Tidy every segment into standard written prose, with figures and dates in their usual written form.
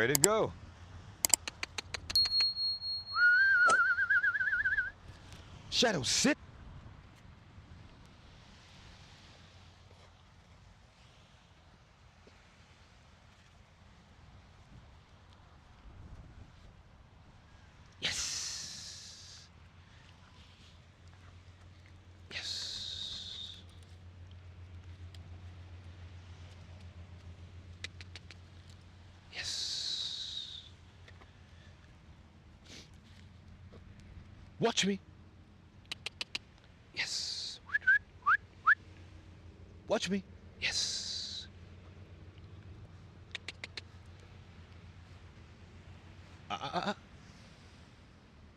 Where'd it go? Shadow, sit. Yes. Yes. Yes. Watch me. Yes. Watch me. Yes.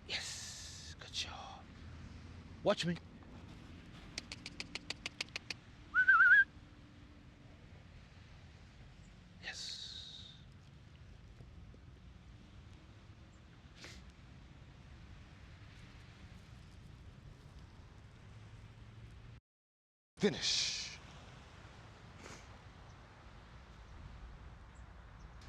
Yes. Good job. Watch me. Yes. Finish.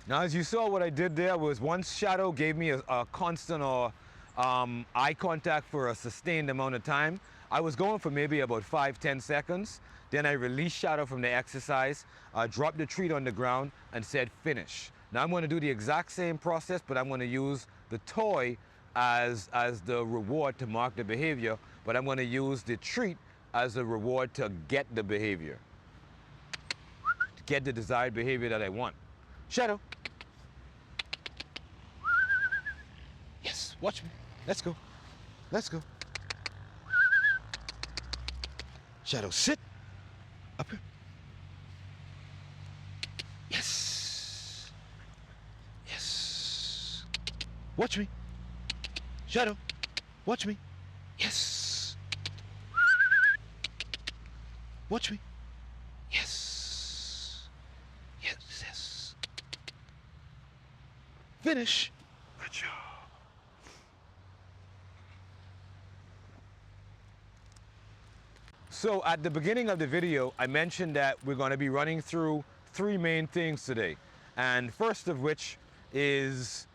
Now, as you saw, what I did there was once Shadow gave me a constant or eye contact for a sustained amount of time, I was going for maybe about 5-10 seconds. Then I released Shadow from the exercise, dropped the treat on the ground, and said finish. Now I'm going to do the exact same process, but I'm going to use the toy as the reward to mark the behavior, but I'm going to use the treat as a reward to get the behavior, to get the desired behavior that I want. Shadow. Yes, watch me. Let's go. Let's go. Shadow, sit. Up here. Yes. Yes. Watch me. Shadow, watch me. Yes. Watch me. Yes. Yes, yes. Finish. Good job. So at the beginning of the video, I mentioned that we're going to be running through 3 main things today. And first of which is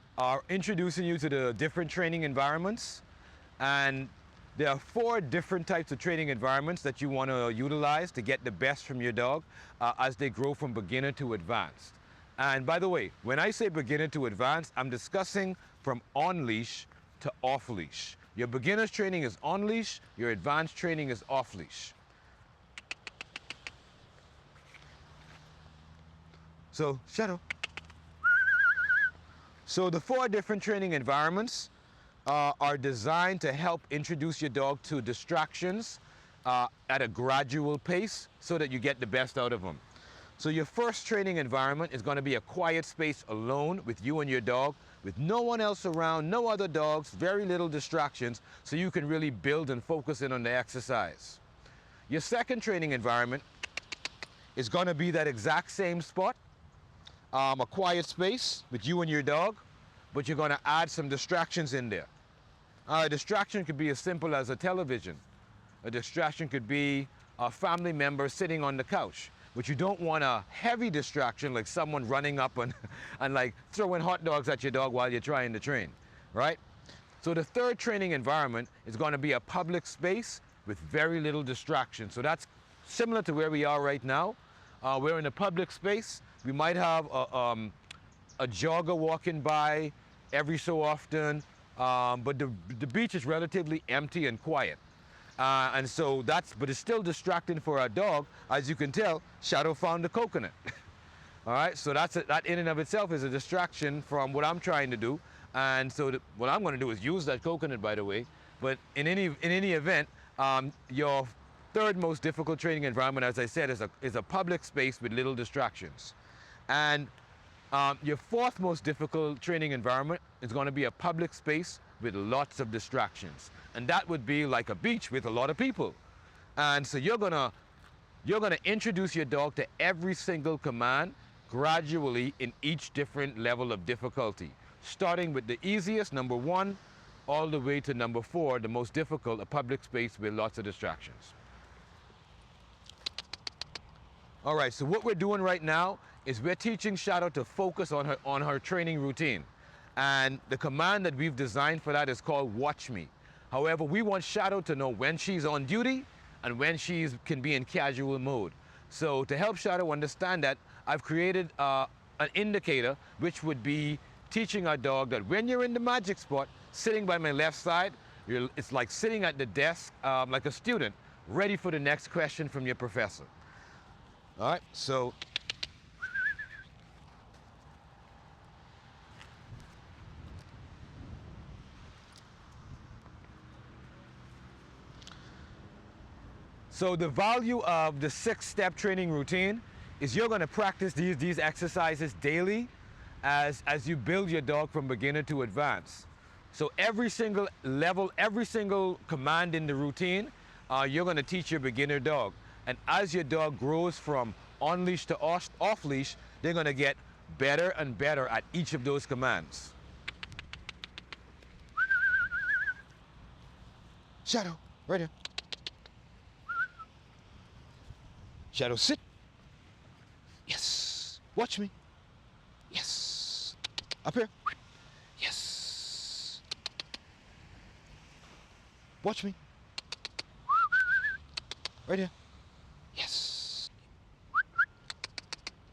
introducing you to the different training environments. And there are 4 different types of training environments that you want to utilize to get the best from your dog as they grow from beginner to advanced. And by the way, when I say beginner to advanced, I'm discussing from on leash to off leash. Your beginner's training is on leash, your advanced training is off leash. So, Shadow. So the 4 different training environments are designed to help introduce your dog to distractions at a gradual pace so that you get the best out of them. So your first training environment is going to be a quiet space alone with you and your dog, with no one else around, no other dogs, very little distractions, so you can really build and focus in on the exercise. Your second training environment is going to be that exact same spot, a quiet space with you and your dog, but you're going to add some distractions in there. A distraction could be as simple as a television. A distraction could be a family member sitting on the couch. But you don't want a heavy distraction like someone running up and like throwing hot dogs at your dog while you're trying to train, right? So the third training environment is going to be a public space with very little distraction. So that's similar to where we are right now. We're in a public space. We might have a jogger walking by every so often, but the beach is relatively empty and quiet. And so but it's still distracting for our dog. As you can tell, Shadow found the coconut. All right, so that in and of itself is a distraction from what I'm trying to do. And so what I'm going to do is use that coconut, by the way. But in any event, your third most difficult training environment, as I said, is a public space with little distractions. And your fourth most difficult training environment is going to be a public space with lots of distractions. And that would be like a beach with a lot of people. And so you're gonna introduce your dog to every single command gradually in each different level of difficulty, starting with the easiest, number 1, all the way to number 4, the most difficult, a public space with lots of distractions. All right, so what we're doing right now is we're teaching Shadow to focus on her training routine. And the command that we've designed for that is called watch me. However, we want Shadow to know when she's on duty and when she can be in casual mode. So to help Shadow understand that, I've created an indicator which would be teaching our dog that when you're in the magic spot, sitting by my left side, it's like sitting at the desk like a student, ready for the next question from your professor. All right, so the value of the 6-step training routine is you're going to practice these exercises daily as you build your dog from beginner to advanced. So every single level, every single command in the routine, you're going to teach your beginner dog. And as your dog grows from on leash to off leash, they're going to get better and better at each of those commands. Shadow, right here. Shadow, sit. Yes. Watch me. Yes. Up here. Yes. Watch me. Right here. Yes.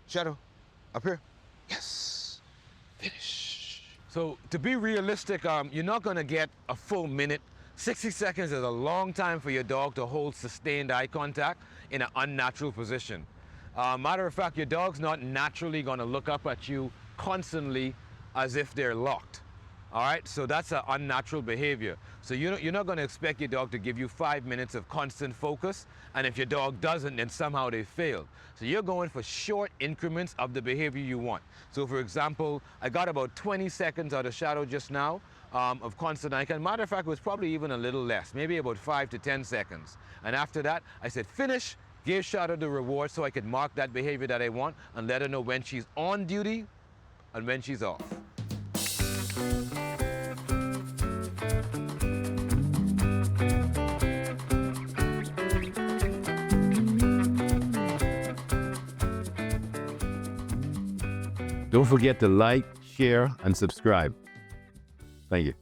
Shadow. Up here. Yes. Finish. So to be realistic, you're not going to get a full minute. 60 seconds is a long time for your dog to hold sustained eye contact in an unnatural position. Matter of fact, your dog's not naturally going to look up at you constantly as if they're locked. All right, so that's an unnatural behavior. So you're not going to expect your dog to give you 5 minutes of constant focus, and if your dog doesn't, then somehow they fail. So you're going for short increments of the behavior you want. So for example, I got about 20 seconds out of Shadow just now of constant eye contact. Matter of fact, it was probably even a little less, maybe about 5 to 10 seconds. And after that, I said finish, gave Shadow the reward so I could mark that behavior that I want and let her know when she's on duty and when she's off. Don't forget to like, share, and subscribe. Thank you.